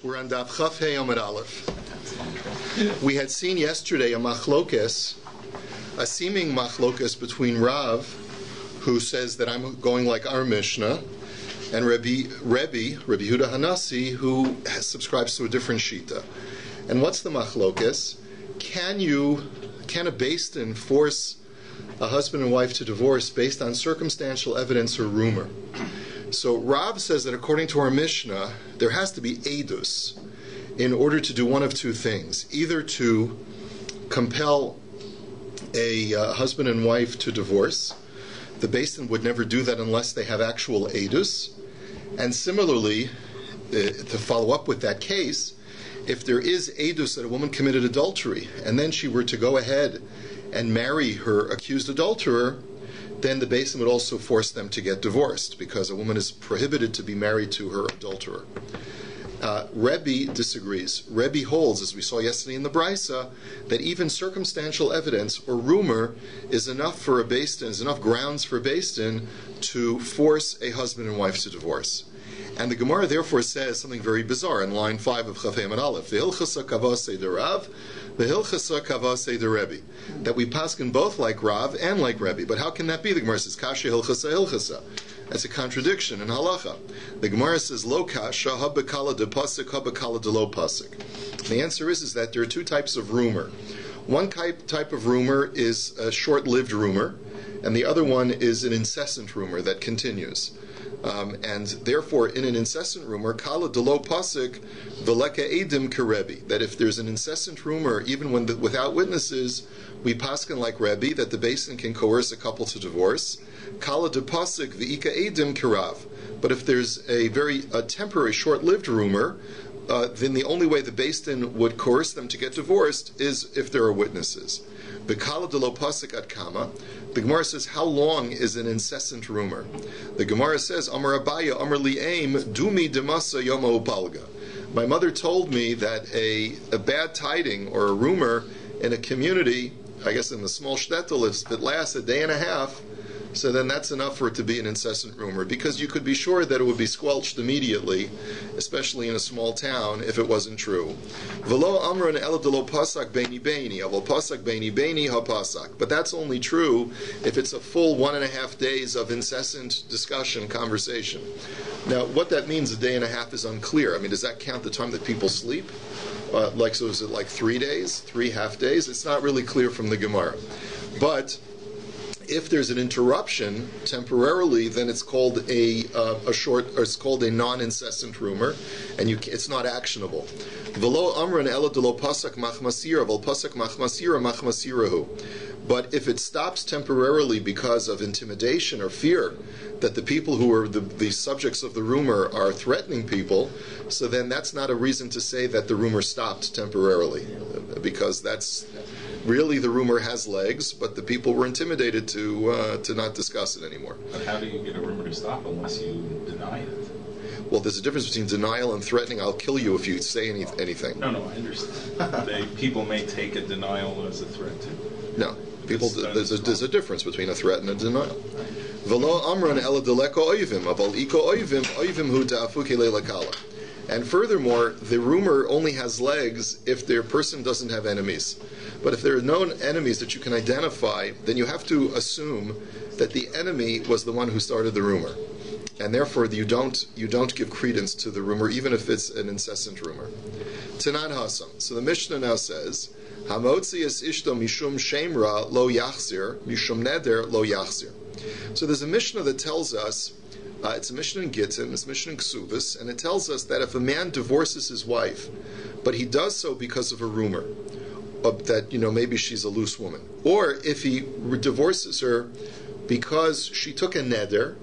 We're on DAF Chaf Hey Amud Aleph. We had seen yesterday a machlokes, a seeming machlokes between Rav, who says that I'm going like our Mishnah, and Rabbi Yehuda Hanasi, who subscribes to a different shita. And what's the machlokes? Can a beis din force a husband and wife to divorce based on circumstantial evidence or rumor? So Rav says that according to our Mishnah, there has to be edus in order to do one of two things: either to compel a husband and wife to divorce. The beis din would never do that unless they have actual edus. And similarly, to follow up with that case, if there is edus that a woman committed adultery, and then she were to go ahead and marry her accused adulterer, then the beis din would also force them to get divorced, because a woman is prohibited to be married to her adulterer. Rabbi disagrees. Rabbi holds, as we saw yesterday in the Brisa, that even circumstantial evidence or rumor is enough for a beis din, is enough grounds for a beis din to force a husband and wife to divorce. And the Gemara therefore says something very bizarre in line 5 of Chaf Hey Amud Aleph. V'hilchasa kavasei de Rav, v'hilchasa kavasei de Rabbi. That we paskin both like Rav and like Rabbi. But how can that be? The Gemara says, kasha hilchasa hilchasa. That's a contradiction in halacha. The Gemara says, lo kasha habekala de pasik, habekala de lo pasik. The answer is that there are two types of rumor. One type of rumor is a short-lived rumor, and the other one is an incessant rumor that continues. And therefore, in an incessant rumor, kala de lo pasik veleka edim kerebi, that if there's an incessant rumor, even without witnesses, we paskin like Rabbi, that the beis din can coerce a couple to divorce. Kala de pasik veika edim kerav. But if there's a very temporary, short-lived rumor, then the only way the beis din would coerce them to get divorced is if there are witnesses. Bekala de lo pasik at kama. The Gemara says, how long is an incessant rumor? The Gemara says, Amar Abaya, Amar Li'aim, Dumi demasa yoma upalga. My mother told me that a bad tiding or a rumor in a community, I guess in the small shtetl, if it lasts a day and a half, so then that's enough for it to be an incessant rumor, because you could be sure that it would be squelched immediately, especially in a small town, if it wasn't true. V'lo amran ela de lo pasak beini beini, avol pasak beini beini ha pasak. But that's only true if it's a full 1.5 days of incessant discussion, conversation. Now, what that means, a day and a half, is unclear. I mean, does that count the time that people sleep? So is it like 3 days, 3 half days? It's not really clear from the Gemara. But if there's an interruption temporarily, then it's called it's called a non-incessant rumor, and it's not actionable. V'lo amran ela de lo pasak machmasira, v'l pasak machmasira machmasirahu. But if it stops temporarily because of intimidation or fear that the people who are the subjects of the rumor are threatening people, so then that's not a reason to say that the rumor stopped temporarily, because that's really, the rumor has legs, but the people were intimidated to not discuss it anymore. But how do you get a rumor to stop unless you deny it? Well, there's a difference between denial and threatening. I'll kill you if you say anything. No, I understand. People may take a denial as a threat too. No, there's a difference between a threat and a denial. V'lo amran ela deleko oivim, aval iko oivim hu da'afu kelei lakala. And furthermore, the rumor only has legs if the person doesn't have enemies. But if there are no enemies that you can identify, then you have to assume that the enemy was the one who started the rumor. And therefore, you don't give credence to the rumor, even if it's an incessant rumor. Tanan Hasam. So the Mishnah now says, Hamotzi es ishto mishum shemra lo yachzir, mishum neder lo yachzir. So there's a Mishnah that tells us, it's a Mishnah in Gittin, it's a Mishnah in Ksubis, and it tells us that if a man divorces his wife, but he does so because of a rumor, that maybe she's a loose woman, or if he divorces her because she took a neder,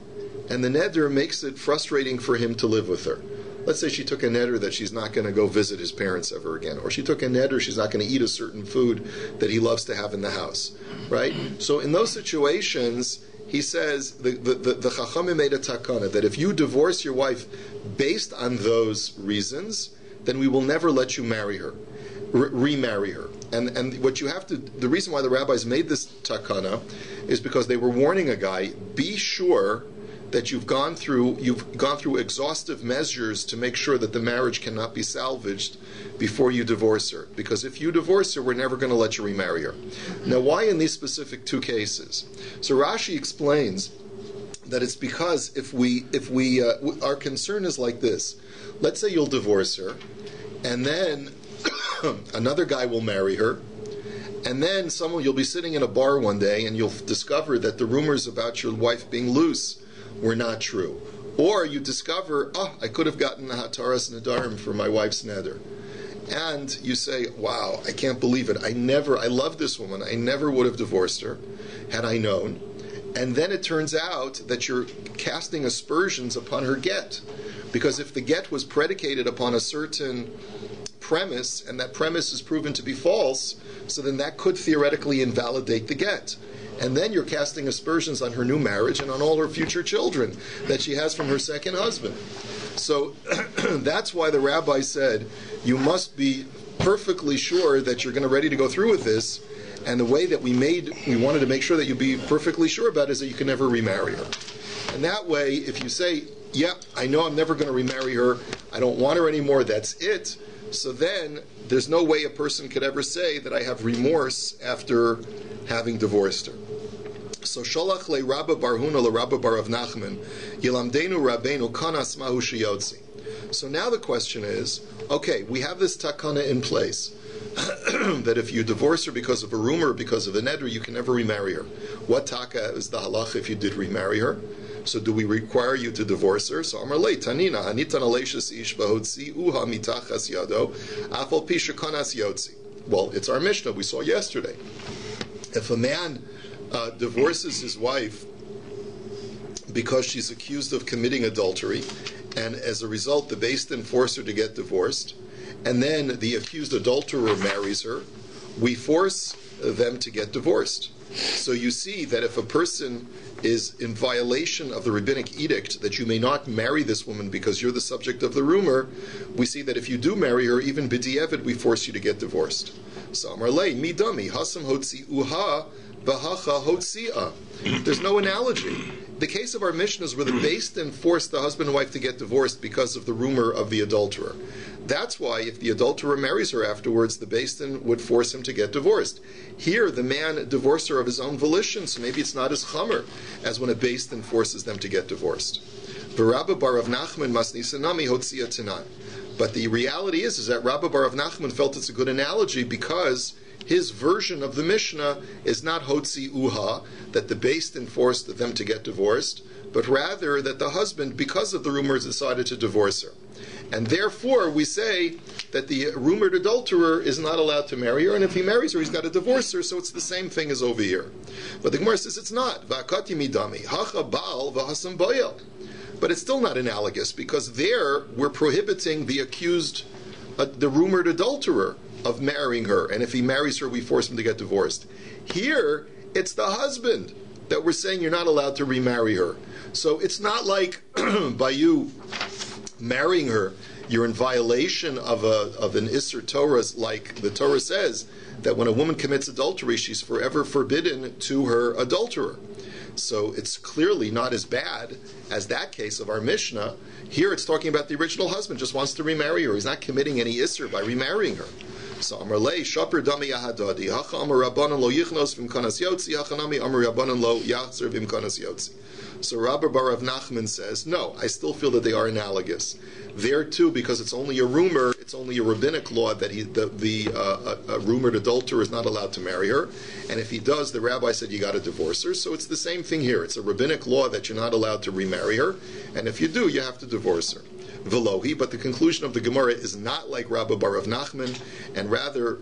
and the neder makes it frustrating for him to live with her. Let's say she took a neder that she's not going to go visit his parents ever again, or she took a neder she's not going to eat a certain food that he loves to have in the house, right? So in those situations, he says, the Chachamim made a takana, that if you divorce your wife based on those reasons, then we will never let you marry her, remarry her. And what you have to, the reason why the rabbis made this takana is because they were warning a guy, be sure that you've gone through exhaustive measures to make sure that the marriage cannot be salvaged before you divorce her. Because if you divorce her, we're never going to let you remarry her. Now, why in these specific two cases? So Rashi explains that it's because our concern is like this. Let's say you'll divorce her, and then another guy will marry her, and then you'll be sitting in a bar one day and you'll discover that the rumors about your wife being loose were not true. Or you discover, I could have gotten a Hataras Nadarim for my wife's neder. And you say, wow, I can't believe it. I love this woman. I never would have divorced her had I known. And then it turns out that you're casting aspersions upon her get. Because if the get was predicated upon a certain premise, and that premise is proven to be false, so then that could theoretically invalidate the get. And then you're casting aspersions on her new marriage and on all her future children that she has from her second husband. So that's why the rabbi said, you must be perfectly sure that you're ready to go through with this. And the way that we wanted to make sure that you be perfectly sure about it is that you can never remarry her. And that way, if you say, I know I'm never going to remarry her, I don't want her anymore, that's it. So then, there's no way a person could ever say that I have remorse after having divorced her. So Sholach le Rabba bar Huna le Rabba bar Rav Nachman Yilamdenu Rabbeinu Kanas Mahu Sheyotzi. So now the question is, okay, we have this takana in place that if you divorce her because of a rumor, because of a neder, you can never remarry her. What taka is the halach if you did remarry her? So do we require you to divorce her? So Amar lei Tanina Hanitan Aleishas Ish Bahotzi Uha Mitachas Yado Afal Pisha Kanas Yotzi. Well, it's our Mishnah we saw yesterday. If a man divorces his wife because she's accused of committing adultery, and as a result the Beis Din force her to get divorced, and then the accused adulterer marries her, we force them to get divorced. So you see that if a person is in violation of the rabbinic edict that you may not marry this woman because you're the subject of the rumor, we see that if you do marry her, even b'di'evid, we force you to get divorced. So Amar lei midami hasam hotzi uha v'hacha hotzi'a. There's no analogy. The case of our Mishnahs where the Beis Din forced the husband and wife to get divorced because of the rumor of the adulterer. That's why if the adulterer marries her afterwards, the Beis Din would force him to get divorced. Here, the man divorced her of his own volition, so maybe it's not as chamer as when a Beis Din forces them to get divorced. Rabbi bar Rav Nachman masnisanami hotzia tanan. But the reality is that Rabbi bar Rav Nachman felt it's a good analogy because his version of the Mishnah is not hotzi uha, that the Beis Din forced them to get divorced, but rather that the husband, because of the rumors, decided to divorce her. And therefore, we say that the rumored adulterer is not allowed to marry her, and if he marries her, he's got to divorce her, so it's the same thing as over here. But the Gemara says it's not. Va'akati midami, hacha baal v'hasam boyel. But it's still not analogous, because there we're prohibiting the accused, the rumored adulterer, of marrying her, and if he marries her, we force him to get divorced. Here, it's the husband that we're saying you're not allowed to remarry her. So it's not like by you marrying her, you're in violation of an Isser Torah, like the Torah says, that when a woman commits adultery, she's forever forbidden to her adulterer. So it's clearly not as bad as that case of our Mishnah. Here it's talking about the original husband just wants to remarry her. He's not committing any Isser by remarrying her. So Amar lei shaper dami ahadadi hacha amar rabbanan lo yichnos v'imkanas yotzi hachanami amar rabbanan lo yachzer v'imkanas yotzi. So Rabbi bar Rav Nachman says, no, I still feel that they are analogous. There too, because it's only a rumor, it's only a rabbinic law that the rumored adulterer is not allowed to marry her, and if he does, the rabbi said you got to divorce her. So it's the same thing here. It's a rabbinic law that you're not allowed to remarry her, and if you do, you have to divorce her. Velohi, but the conclusion of the Gemara is not like Rabbi bar Rav Nachman, and rather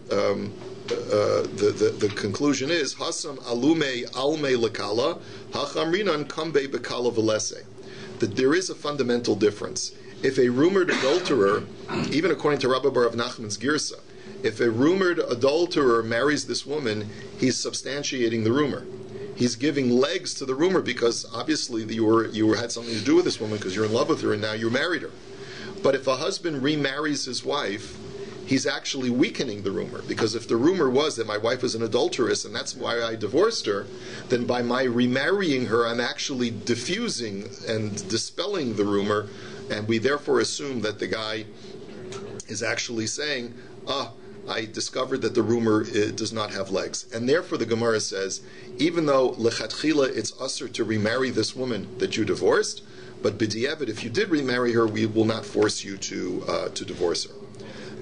the conclusion is Hasam alume alme lekala hachamrinan kambe bekala velese. That there is a fundamental difference. If a rumored adulterer, even according to Rabbi bar Rav Nachman's girsa, if a rumored adulterer marries this woman, he's substantiating the rumor. He's giving legs to the rumor because obviously you had something to do with this woman because you're in love with her and now you married her. But if a husband remarries his wife he's actually weakening the rumor. Because if the rumor was that my wife was an adulteress and that's why I divorced her, then by my remarrying her, I'm actually diffusing and dispelling the rumor, and we therefore assume that the guy is actually saying, I discovered that the rumor does not have legs. And therefore the Gemara says, even though lechatchila it's usher to remarry this woman that you divorced, but b'diavad, if you did remarry her, we will not force you to divorce her.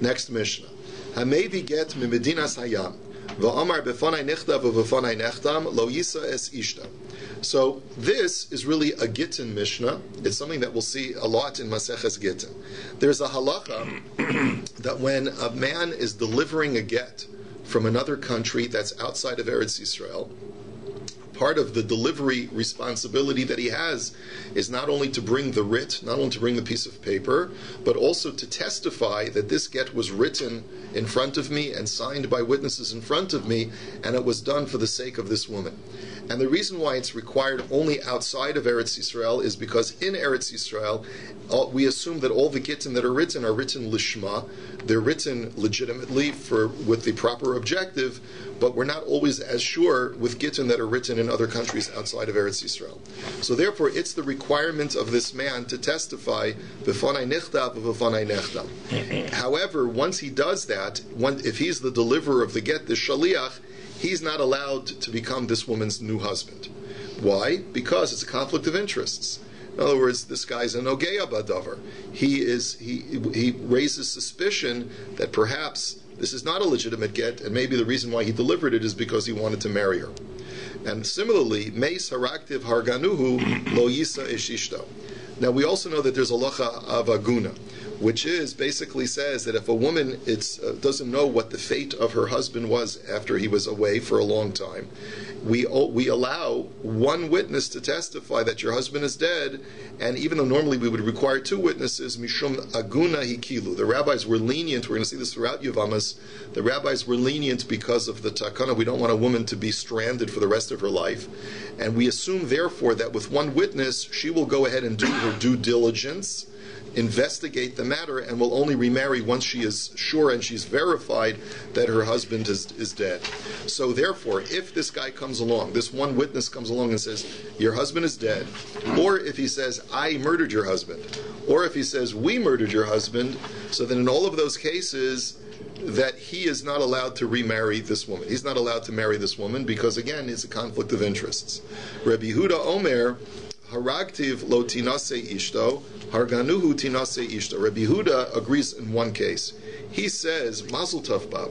Next Mishnah. Hamevi get mimedinas hayam v'amar befanai nichtav v'befanai nechtam lo yisa es ishta. So this is really a Gittin Mishnah. It's something that we'll see a lot in Maseches Gittin. There's a halacha that when a man is delivering a get from another country that's outside of Eretz Yisrael, part of the delivery responsibility that he has is not only to bring the writ, not only to bring the piece of paper, but also to testify that this get was written in front of me and signed by witnesses in front of me, and it was done for the sake of this woman. And the reason why it's required only outside of Eretz Yisrael is because in Eretz Yisrael, we assume that all the gittin that are written lishma. They're written legitimately with the proper objective, but we're not always as sure with gittin that are written in other countries outside of Eretz Yisrael. So therefore, it's the requirement of this man to testify b'fanai nichtav v'fanai nechtam. However, once he does that, if he's the deliverer of the get, the shaliach, he's not allowed to become this woman's new husband. Why? Because it's a conflict of interests. In other words, this guy's a nogeya badavar. He raises suspicion that perhaps this is not a legitimate get, and maybe the reason why he delivered it is because he wanted to marry her. And similarly, meis haraktiv harganuhu lo yisa ishishto. Now we also know that there's a lacha of aguna, which is basically says that if a woman doesn't know what the fate of her husband was after he was away for a long time, we allow one witness to testify that your husband is dead, and even though normally we would require two witnesses, mishum aguna hikilu. The rabbis were lenient. We're going to see this throughout Yevamos. The rabbis were lenient because of the takana. We don't want a woman to be stranded for the rest of her life, and we assume therefore that with one witness she will go ahead and do her due diligence, investigate the matter, and will only remarry once she is sure and she's verified that her husband is dead. So therefore, if this guy comes along, this one witness comes along and says, your husband is dead, or if he says, I murdered your husband, or if he says, we murdered your husband, so then in all of those cases, that he is not allowed to remarry this woman. He's not allowed to marry this woman because, again, it's a conflict of interests. Rabbi Yehuda Omer, haragtiv lo tinase ishto, harganuhu tinase ishto. Rabbi Yehuda agrees in one case. He says, Mazel Tov Bab,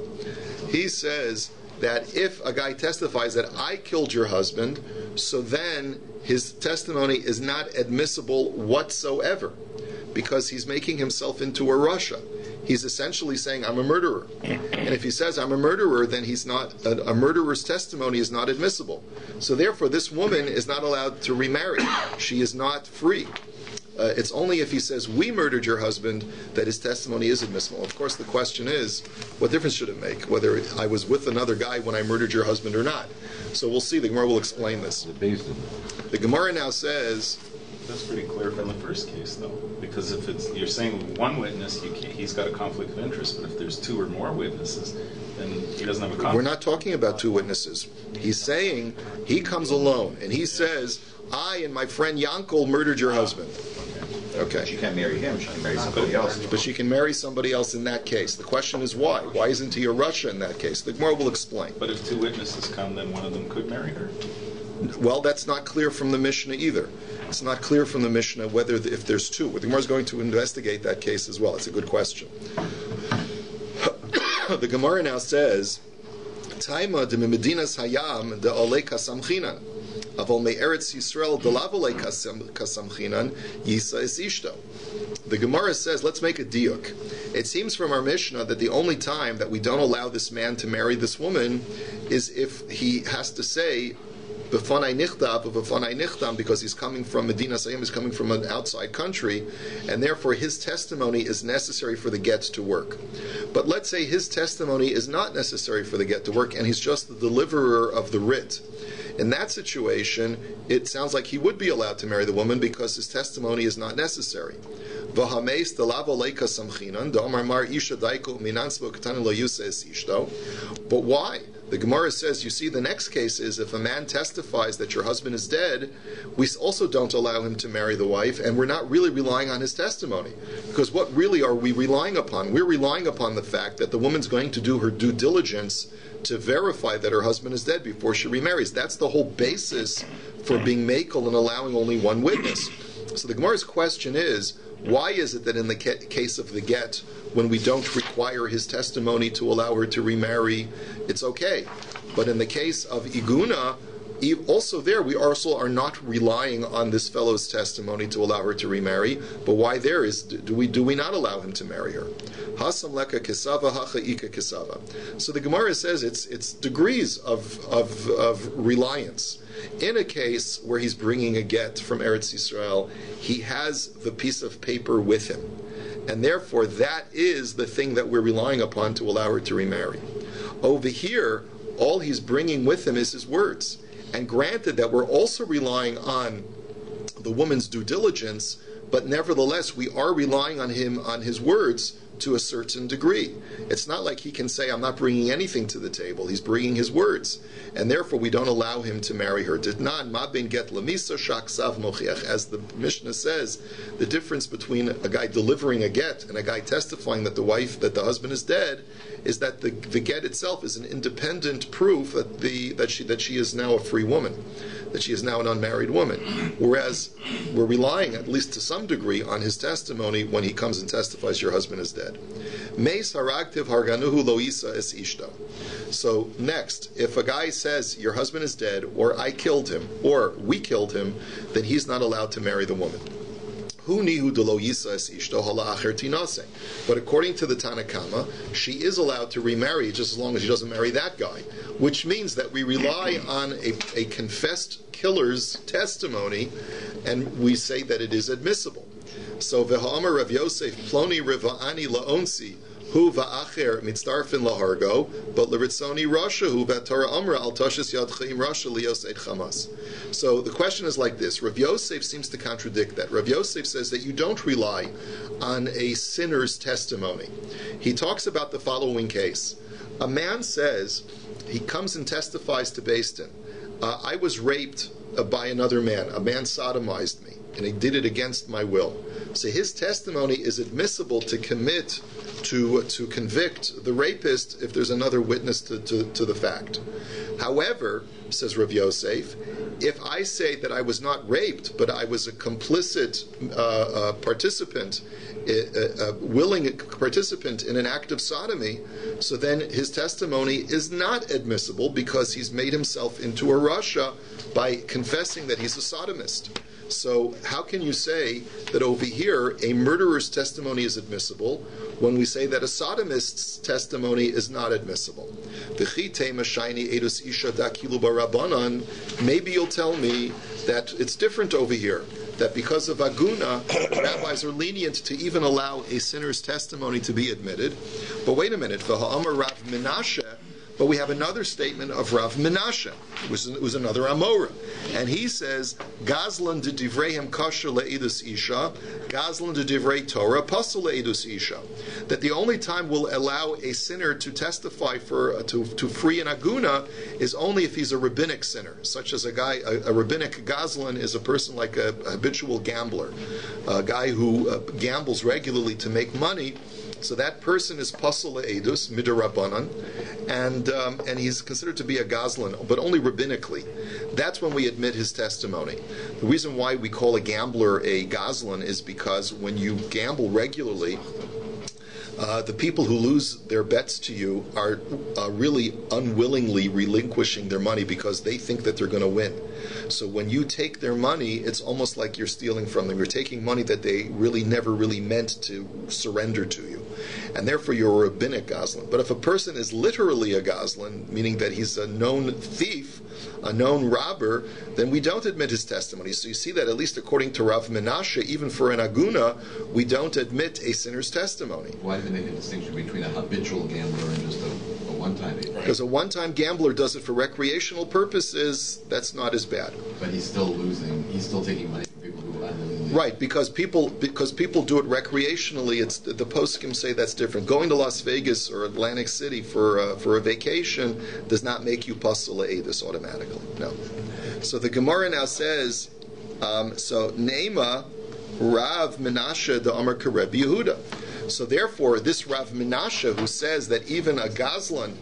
he says that if a guy testifies that I killed your husband, so then his testimony is not admissible whatsoever, because he's making himself into a Russia. He's essentially saying, I'm a murderer. And if he says, I'm a murderer, then he's not, a murderer's testimony is not admissible. So therefore, this woman is not allowed to remarry. She is not free. It's only if he says, we murdered your husband, that his testimony is admissible. Of course, the question is, what difference should it make, whether I was with another guy when I murdered your husband or not? So we'll see. The Gemara will explain this. The Gemara now says, that's pretty clear from the first case, though, because if you're saying one witness, he's got a conflict of interest, but if there's two or more witnesses, then he doesn't have a conflict. We're not talking about two witnesses. He's saying he comes alone and he says, I and my friend Yankel murdered your husband. Okay. She can't marry him. She can marry somebody else. But she can marry somebody else in that case. The question is why? Why isn't he a Russia in that case? The Gemara will explain. But if two witnesses come, then one of them could marry her. Well, that's not clear from the Mishnah either. It's not clear from the Mishnah whether if there's two. The Gemara is going to investigate that case as well. It's a good question. The Gemara now says, Taima de Medinas Hayam de Oleka Samchinan. Avol me Eretz Yisrael de Lavolei Kasamchinan Yisa is Ishto. The Gemara says, let's make a diuk. It seems from our Mishnah that the only time that we don't allow this man to marry this woman is if he has to say b'fanai nichtav of b'fanai nichtam, because he's coming from Medina Sayim, he's coming from an outside country, and therefore his testimony is necessary for the get to work. But let's say his testimony is not necessary for the get to work, and he's just the deliverer of the writ. In that situation, it sounds like he would be allowed to marry the woman because his testimony is not necessary. V'hameis delavo leika samchinan d'omar mar isha daiku minansvo katanin lo yusa es ishto. But why? The Gemara says, you see, the next case is if a man testifies that your husband is dead, we also don't allow him to marry the wife, and we're not really relying on his testimony. Because what really are we relying upon? We're relying upon the fact that the woman's going to do her due diligence to verify that her husband is dead before she remarries. That's the whole basis for being makel and allowing only one witness. So the Gemara's question is, why is it that in the case of the get, when we don't require his testimony to allow her to remarry, it's okay? But in the case of iguna, also there we also are not relying on this fellow's testimony to allow her to remarry. But why there is, do we not allow him to marry her? Hasam leka kisava hacha ika kisava. So the Gemara says it's degrees of reliance. In a case where he's bringing a get from Eretz Yisrael, he has the piece of paper with him. And therefore, that is the thing that we're relying upon to allow her to remarry. Over here, all he's bringing with him is his words. And granted that we're also relying on the woman's due diligence, but nevertheless, we are relying on him, on his words, to a certain degree. It's not like he can say, I'm not bringing anything to the table. He's bringing his words. And therefore, we don't allow him to marry her. As the Mishnah says, the difference between a guy delivering a get and a guy testifying that the husband is dead, is that the get itself is an independent proof that she is now a free woman, that she is now an unmarried woman. Whereas we're relying, at least to some degree, on his testimony when he comes and testifies your husband is dead. Meis haragtiv harganuhu lo isa es ishto. So next, if a guy says your husband is dead, or I killed him, or we killed him, then he's not allowed to marry the woman. But according to the Tanakama, she is allowed to remarry just as long as she doesn't marry that guy, which means that we rely on a confessed killer's testimony, and we say that it is admissible. So v'ha'amar Rav Yosef ploni riva'ani la'onsi hu va'acher mitzdarfin lahargo, but l'ritzoni rasha hu v'atara amra al tashis yad chaim rasha lios et chamas. So the question is like this. Rav Yosef seems to contradict that. Rav Yosef says that you don't rely on a sinner's testimony. He talks about the following case. A man says, he comes and testifies to Beis Din, I was raped by another man. A man sodomized me, and he did it against my will. So his testimony is admissible to convict the rapist if there's another witness to the fact. However, says Rav Yosef, if I say that I was not raped, but I was a complicit participant, a willing participant in an act of sodomy, so then his testimony is not admissible because he's made himself into a rasha by confessing that he's a sodomist. So how can you say that over here a murderer's testimony is admissible when we say that a sodomist's testimony is not admissible? Maybe you'll tell me that it's different over here, that because of aguna, rabbis are lenient to even allow a sinner's testimony to be admitted. But wait a minute, v'ha'amar Rav Menachem, but we have another statement of Rav Menachem, it was another Amora, and he says, Gazlan de divreihem kasher le'edus isha, Gazlan de divrei Torah pasul le'edus isha. That the only time we'll allow a sinner to testify to free an aguna is only if he's a rabbinic sinner, such as a rabbinic Gazlan is a person like a habitual gambler, a guy who gambles regularly to make money. So that person is pasul le'edus midirabanan, and he's considered to be a gazlan, but only rabbinically. That's when we admit his testimony. The reason why we call a gambler a gazlan is because when you gamble regularly, the people who lose their bets to you are really unwillingly relinquishing their money because they think that they're going to win. So when you take their money, it's almost like you're stealing from them. You're taking money that they really never really meant to surrender to you. And therefore you're a rabbinic gazlan. But if a person is literally a gazlan, meaning that he's a known thief, a known robber, then we don't admit his testimony. So you see that at least according to Rav Menachem, even for an aguna, we don't admit a sinner's testimony. Why do they make a distinction between a habitual gambler and just a one-time gambler? Because a one-time gambler does it for recreational purposes, that's not as bad. But he's still losing, he's still taking money from people who unwillingly Right, because people do it recreationally. It's the poskim say that's different. Going to Las Vegas or Atlantic City for a vacation does not make you pasul le'edus automatically. No. So the Gemara now says, so Neima Rav Menashe the Amar Kareb Yehuda. So therefore, this Rav Menashe who says that even a Gazlan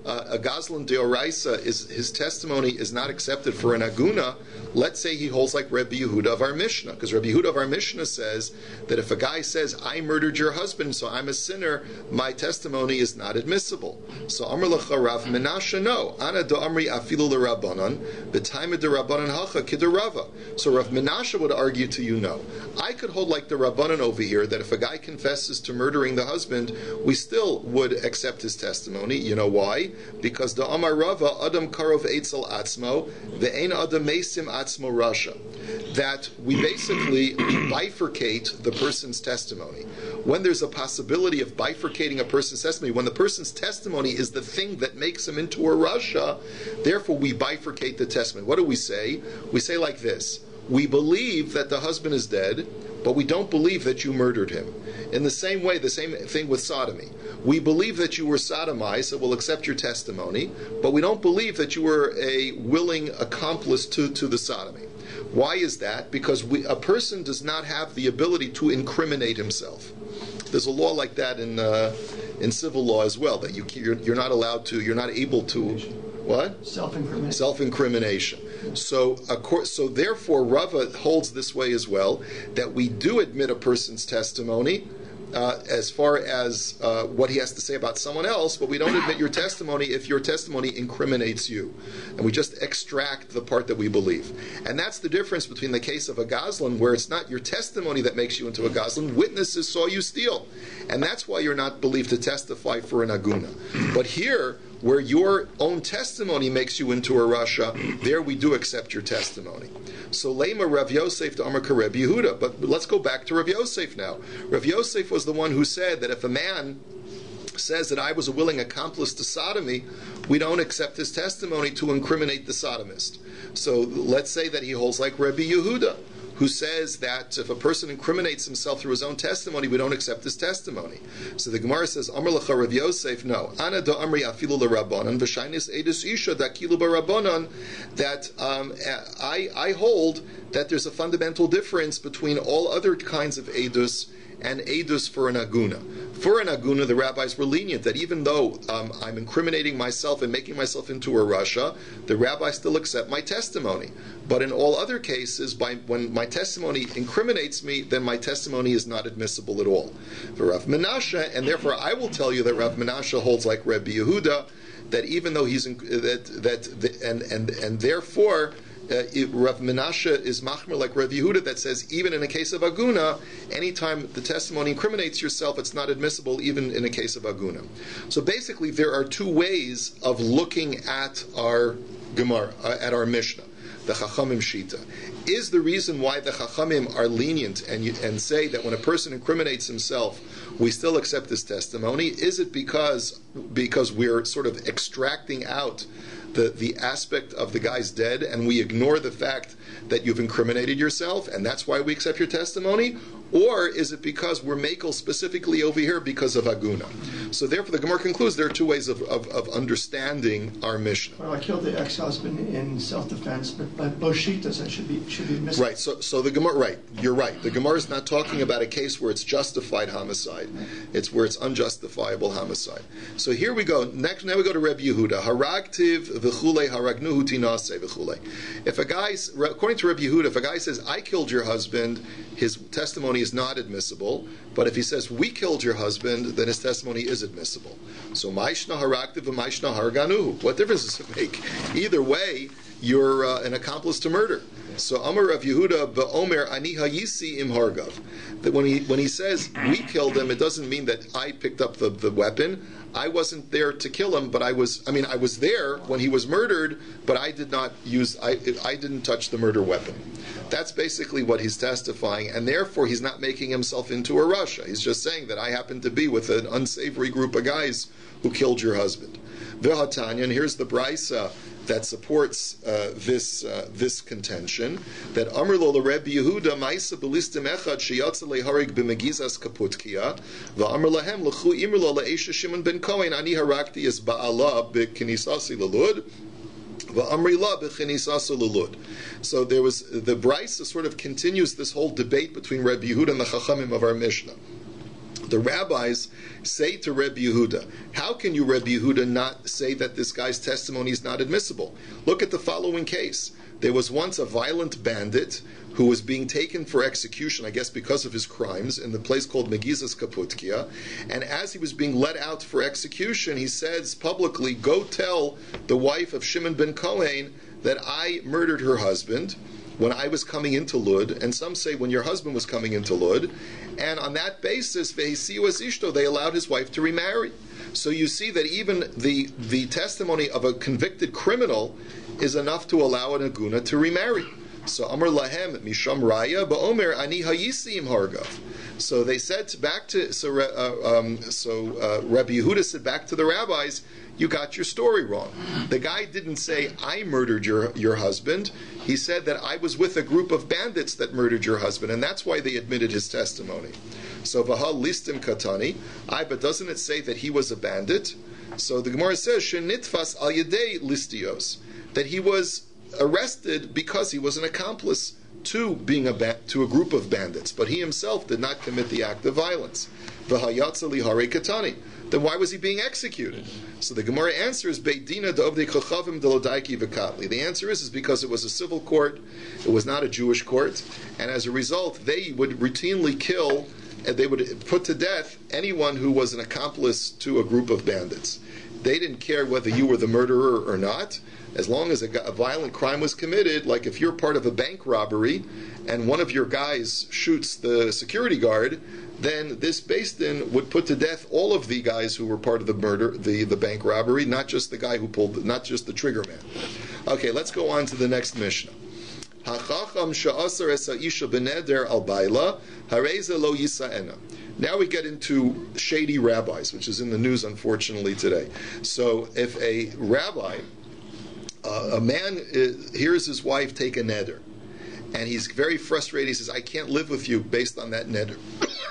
deoraisa his testimony is not accepted for an aguna. Let's say he holds like Rabbi Yehuda of our Mishnah, because Rabbi Yehuda of our Mishnah says that if a guy says, I murdered your husband, so I'm a sinner, my testimony is not admissible. So Amar Lecha Rav Menashe, no. Ana do Amri afilu l'Rabbanan, b'taima de Rabbanan hacha k'derava. So Rav Menashe would argue to you, no. I could hold like the Rabbanan over here, that if a guy confesses to murdering the husband, we still would accept his testimony. You know why? Because the Amar Rava Adam Karov Eitzel Atzmo ve'ein Adam Mesim Atzmo Rasha, that we basically bifurcate the person's testimony. When there's a possibility of bifurcating a person's testimony, when the person's testimony is the thing that makes him into a Rasha, therefore we bifurcate the testimony. What do we say? We say like this: we believe that the husband is dead, but we don't believe that you murdered him. In the same way, the same thing with sodomy. We believe that you were sodomized, so we'll accept your testimony, but we don't believe that you were a willing accomplice to the sodomy. Why is that? Because a person does not have the ability to incriminate himself. There's a law like that in civil law as well, that you're not allowed to, you're not able to, what? Self-incrimination. Self-incrimination. So therefore, Rava holds this way as well, that we do admit a person's testimony as far as what he has to say about someone else, but we don't admit your testimony if your testimony incriminates you. And we just extract the part that we believe. And that's the difference between the case of a Gazlan, where it's not your testimony that makes you into a Gazlan. Witnesses saw you steal. And that's why you're not believed to testify for an Aguna. But here, where your own testimony makes you into a Rasha, there we do accept your testimony. So Lema Rav Yosef to Amar Kareb Yehuda. But let's go back to Rav Yosef now. Rav Yosef was the one who said that if a man says that I was a willing accomplice to sodomy, we don't accept his testimony to incriminate the sodomist. So let's say that he holds like Rabbi Yehuda, who says that if a person incriminates himself through his own testimony, we don't accept his testimony. So the Gemara says, Amar Lecha Rav Yosef, no. Ana do Amri afilu l'Rabbanan, v'shainis edus isha dakilu b'Rabbanan, that I hold that there's a fundamental difference between all other kinds of edus and edus for an aguna. For an aguna, the rabbis were lenient that even though I'm incriminating myself and making myself into a Rasha, the rabbis still accept my testimony. But in all other cases, when my testimony incriminates me, then my testimony is not admissible at all. For Rav Menashe, and therefore I will tell you that Rav Menashe holds like Rabbi Yehuda, that even though he's and therefore Rav Menashe is machmer like Rav Yehuda, that says even in a case of aguna, anytime the testimony incriminates yourself, it's not admissible even in a case of aguna. So basically, there are two ways of looking at our Gemara, at our Mishnah. The Chachamim Shita. Is the reason why the Chachamim are lenient and say that when a person incriminates himself, we still accept his testimony? Is it because we're sort of extracting out the aspect of the guy's dead and we ignore the fact that you've incriminated yourself and that's why we accept your testimony? Or is it because we're makel specifically over here because of aguna? So therefore the Gemara concludes there are two ways of understanding our Mishnah. Well, I killed the ex-husband in self-defense, but by both shitas that should be missing. Right, so the Gemara, right, you're right. The Gemara is not talking about a case where it's justified homicide. It's where it's unjustifiable homicide. So here we go. Now we go to Rabbi Yehuda. Haragtiv v'chulei haragnuhu tinase v'chulei. If a guy, according to Rabbi Yehuda, if a guy says, I killed your husband, his testimony is not admissible. But if he says, we killed your husband, then his testimony is admissible. So ma'ishna haraktiv v'ma'ishna haraganuhu. What difference does it make? Either way, you're an accomplice to murder. So Amar Rav Yehuda ba'omer ani hayisi im hargav. That when he says we killed him, it doesn't mean that I picked up the weapon. I wasn't there to kill him, but I was there when he was murdered, but I didn't touch the murder weapon. That's basically what he's testifying, and therefore he's not making himself into a Rasha. He's just saying that I happened to be with an unsavory group of guys who killed your husband. V'hatanya, and here's the Brisa. that supports this contention, that Amr lo Rabbi Yehuda ma'isa belistim echad sheyatza leharig b'megizas kaputkia, va'amr lahem l'chu imr lo le'esha Shimon ben Kohen ani harakti es ba'ala b'kinisasi lelud, va'amri la b'kinisasi lelud. So there was, the Brisa sort of continues this whole debate between Rabbi Yehuda and the Chachamim of our Mishnah. The rabbis say to Rabbi Yehuda, how can you, Rabbi Yehuda, not say that this guy's testimony is not admissible? Look at the following case. There was once a violent bandit who was being taken for execution, I guess because of his crimes, in the place called Megizas Kaputkia. And as he was being let out for execution, he says publicly, go tell the wife of Shimon ben Kohen that I murdered her husband when I was coming into Lud, and some say when your husband was coming into Lud, and on that basis, Vehisiu es ishto, they allowed his wife to remarry. So you see that even the testimony of a convicted criminal is enough to allow an aguna to remarry. So Amr lahem misham raya ba'omer ani hayisim hargav. So they said back to Rabbi Yehuda said back to the rabbis, you got your story wrong. The guy didn't say I murdered your husband. He said that I was with a group of bandits that murdered your husband, and that's why they admitted his testimony. So v'ha listim katani, but doesn't it say that he was a bandit? So the Gemara says shenitfas al yedei listios, that he was arrested because he was an accomplice to being to a group of bandits, but he himself did not commit the act of violence. V'hayatza lihare katani. Then why was he being executed? So the Gemara answers, BAYT dina d'ovdei chachavim d'lodaiki v'katli. The answer is because it was a civil court, it was not a Jewish court, and as a result, they would routinely kill, they would put to death anyone who was an accomplice to a group of bandits. They didn't care whether you were the murderer or not, as long as a violent crime was committed. Like if you're part of a bank robbery and one of your guys shoots the security guard, then this Beis Din would put to death all of the guys who were part of the murder, the bank robbery, not just the guy who pulled, not just the trigger man. Okay, let's go on to the next Mishnah. Hachacham sha'asar es ha'isha b'neder al bayla, Raizel lo yisa'ena. Now we get into shady rabbis, which is in the news unfortunately today. So if a rabbi, a man hears his wife take a neder, and he's very frustrated, he says, I can't live with you based on that neder.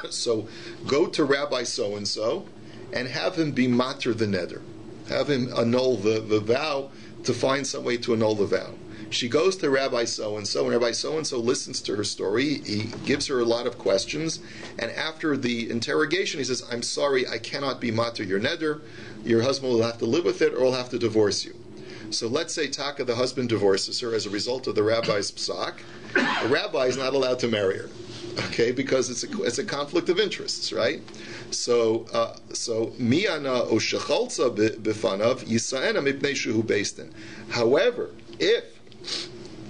So go to Rabbi so-and-so and have him be mater the neder. Have him annul the vow to find some way to annul the vow. She goes to Rabbi so-and-so, and Rabbi so-and-so listens to her story. He gives her a lot of questions, and after the interrogation, he says, I'm sorry, I cannot be mater your neder. Your husband will have to live with it, or will have to divorce you. So let's say Taka, the husband, divorces her as a result of the rabbi's psak. The rabbi is not allowed to marry her, okay, because it's a conflict of interests, right? So miyana o shechalza b'fanav yisa'ena mipnei shehu beis din. However, if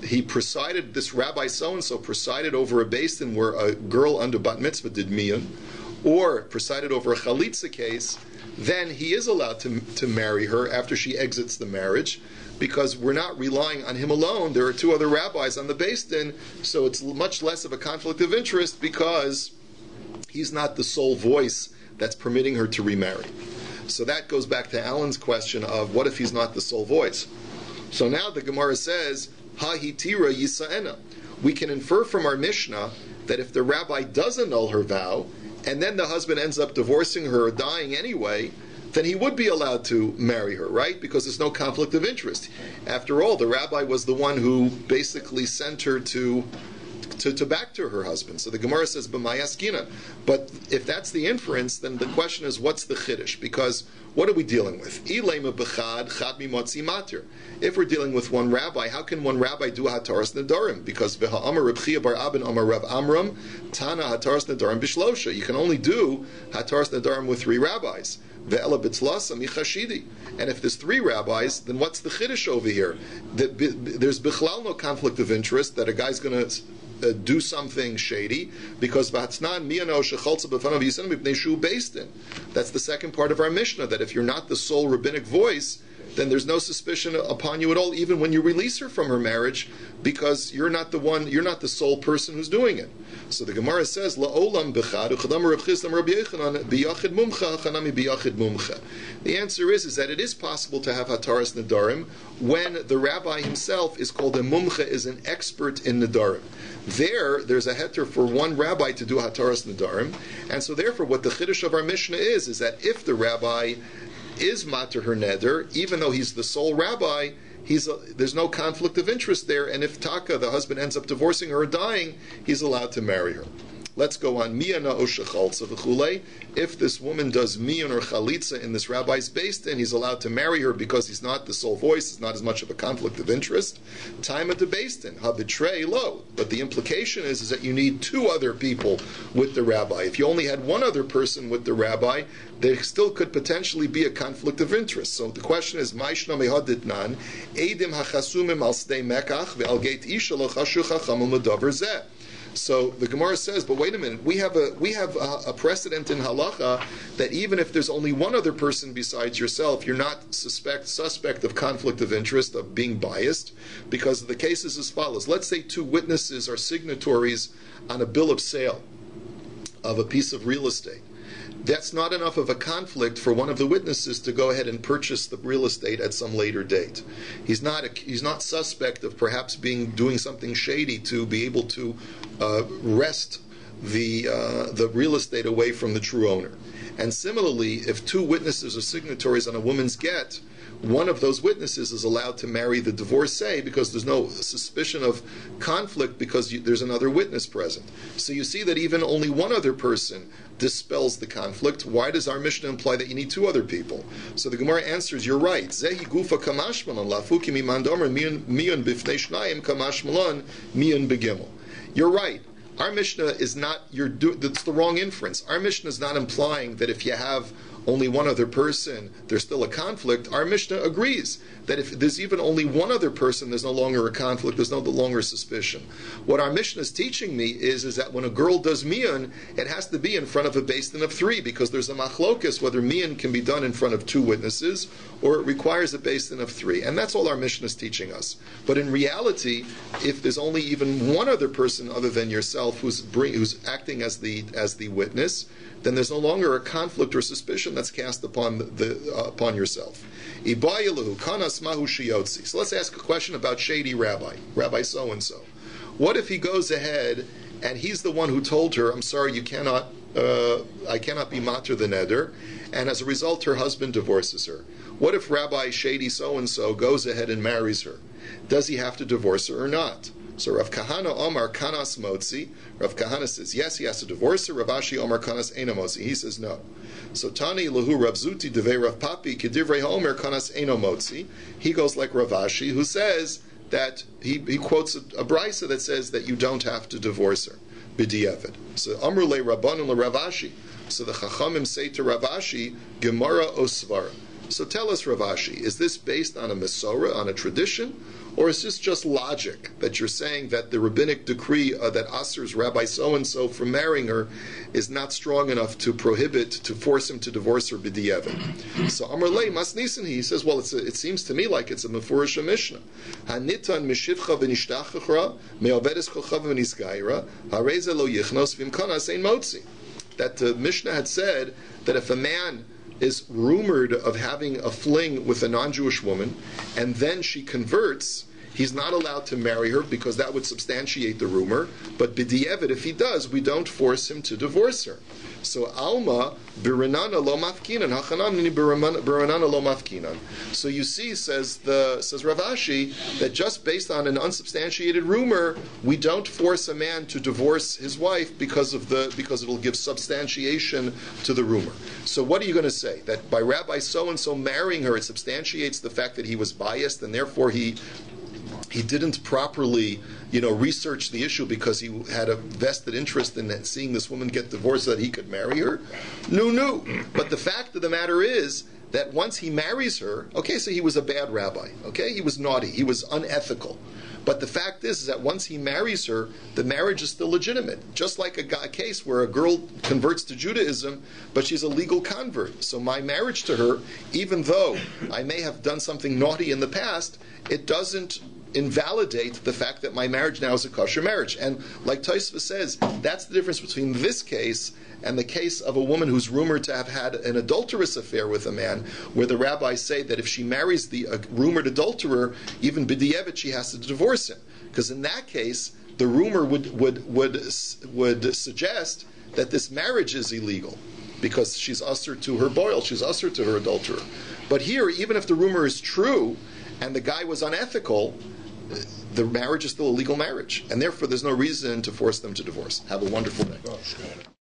he presided, this rabbi so-and-so presided over a beis din where a girl under bat mitzvah did miyun, or presided over a chalitza case, then he is allowed to marry her after she exits the marriage, because we're not relying on him alone. There are two other rabbis on the Beis Din, so it's much less of a conflict of interest because he's not the sole voice that's permitting her to remarry. So that goes back to Alan's question of what if he's not the sole voice? So now the Gemara says, Ha hitira yisa'ena. We can infer from our Mishnah that if the rabbi does annul her vow, and then the husband ends up divorcing her or dying anyway, then he would be allowed to marry her, right? Because there's no conflict of interest. After all, the rabbi was the one who basically sent her to back to her husband. So the Gemara says, B'mayaskina. But if that's the inference, then the question is, what's the chiddush? Because what are we dealing with? If we're dealing with one rabbi, how can one rabbi do hataras nedarim? Because v'ha'amar Reb Chia bar Abin amar Rav Amram Tana hataras nedarim bishlosha. You can only do hataras nedarim with three rabbis. Ve'ela bitzlasa michashidi. And if there's three rabbis, then what's the chiddush over here? There's bichlal no conflict of interest that a guy's going to do something shady, because that's the second part of our Mishnah, that if you're not the sole rabbinic voice, then there's no suspicion upon you at all, even when you release her from her marriage, because you're not the sole person who's doing it. So the Gemara says, La'olam b'chad, uchadam Rav Chisda Rabbi Yochanan, b'yachid mumcha, chanami b'yachid mumcha. The answer is that it is possible to have hataras nedarim when the rabbi himself is called a mumcha, is an expert in nedarim. There's a heter for one rabbi to do hataras nedarim, and so therefore what the chiddush of our Mishnah is that if the rabbi is mater her neder, even though he's the sole rabbi, there's no conflict of interest there, and if Taka, the husband, ends up divorcing her or dying, he's allowed to marry her. Let's go on. Miyana osha chaltza v'chulei. If this woman does miyan or chalitza in this rabbi's beis din, he's allowed to marry her because he's not the sole voice, it's not as much of a conflict of interest. Time at the beis din, habitrei lo. But the implication is that you need two other people with the rabbi. If you only had one other person with the rabbi, there still could potentially be a conflict of interest. So the question is, Ma'ishna mehaditnan, edim hachasumim al stei mekach ve'al geit isha lo chashu chacham u'medavar zeh. So the Gemara says, but wait a minute, we have a precedent in halacha that even if there's only one other person besides yourself, you're not suspect of conflict of interest, of being biased, because the case is as follows. Let's say two witnesses are signatories on a bill of sale of a piece of real estate. That's not enough of a conflict for one of the witnesses to go ahead and purchase the real estate at some later date. He's not suspect of perhaps doing something shady to be able to wrest the real estate away from the true owner. And similarly, if two witnesses are signatories on a woman's get, one of those witnesses is allowed to marry the divorcee because there's no suspicion of conflict because there's another witness present. So you see that even only one other person dispels the conflict. Why does our Mishnah imply that you need two other people? So the Gemara answers, you're right. Zehi gufa kamashmalan lafuki mimandomer miyun bifnei shnayim kamashmalan miyun begimel. You're right. Our Mishnah is not, that's the wrong inference. Our Mishnah is not implying that if you have only one other person, there's still a conflict. Our Mishnah agrees that if there's even only one other person, there's no longer a conflict, there's no longer suspicion. What our Mishnah is teaching me is that when a girl does miyan, it has to be in front of a beis din of three, because there's a machlokus whether miyan can be done in front of two witnesses, or it requires a beis din of three. And that's all our Mishnah is teaching us. But in reality, if there's only even one other person other than yourself who's acting as the witness, then there's no longer a conflict or suspicion that's cast upon upon yourself. So let's ask a question about shady Rabbi so-and-so. What if he goes ahead and he's the one who told her, I'm sorry, I cannot be mater the neder, and as a result her husband divorces her? What if Rabbi shady so-and-so goes ahead and marries her? Does he have to divorce her or not? So Rav Kahana Omar Kanas Motzi. Rav Kahana says yes, he has to divorce her. Rav Ashi Omar Kanas Eino Motzi. He says no. So Tani Lahu Rav Zuti Devei Rav Papi Kedivrei Omer Kanas Eino Motzi. He goes like Rav Ashi, who says that he quotes a brisa that says that you don't have to divorce her. B'diavad. So Amrulei Rabbanon Rav Ashi. So the Chachamim say to Rav Ashi, Gemara Osvara. So tell us, Rav Ashi, is this based on a Masorah, on a tradition, or is this just logic that you're saying that the rabbinic decree that asers Rabbi so-and-so from marrying her is not strong enough to force him to divorce her b'diavad? So Amar Lei Mas Nisan, he says, well, it seems to me like it's a Mefurish Mishnah. Hanitan mishivcha v'nishtachachra me'ovedes kolcha v'nisgaira Raizel lo yichnos v'imkanas ein motzi. That the Mishnah had said that if a man is rumored of having a fling with a non-Jewish woman, and then she converts, he's not allowed to marry her because that would substantiate the rumor. But b'di'evet, if he does, we don't force him to divorce her. So Alma biranana lo mafkinan hachanamni biranana lo mafkinan. So you see, says Rav Ashi, that just based on an unsubstantiated rumor, we don't force a man to divorce his wife because it'll give substantiation to the rumor. So what are you going to say? That by Rabbi so and so marrying her, it substantiates the fact that he was biased, and therefore he didn't properly, research the issue because he had a vested interest in seeing this woman get divorced so that he could marry her? No. But the fact of the matter is that once he marries her, okay, so he was a bad rabbi, okay? He was naughty, he was unethical. But the fact is that once he marries her, the marriage is still legitimate. Just like a case where a girl converts to Judaism, but she's a legal convert. So my marriage to her, even though I may have done something naughty in the past, it doesn't invalidate the fact that my marriage now is a kosher marriage. And like Tosfos says, that's the difference between this case and the case of a woman who's rumored to have had an adulterous affair with a man, where the rabbis say that if she marries the rumored adulterer, even b'di'evet, she has to divorce him. Because in that case, the rumor would suggest that this marriage is illegal, because she's usher to her boil, she's usher to her adulterer. But here, even if the rumor is true, and the guy was unethical, the marriage is still a legal marriage. And therefore, there's no reason to force them to divorce. Have a wonderful day.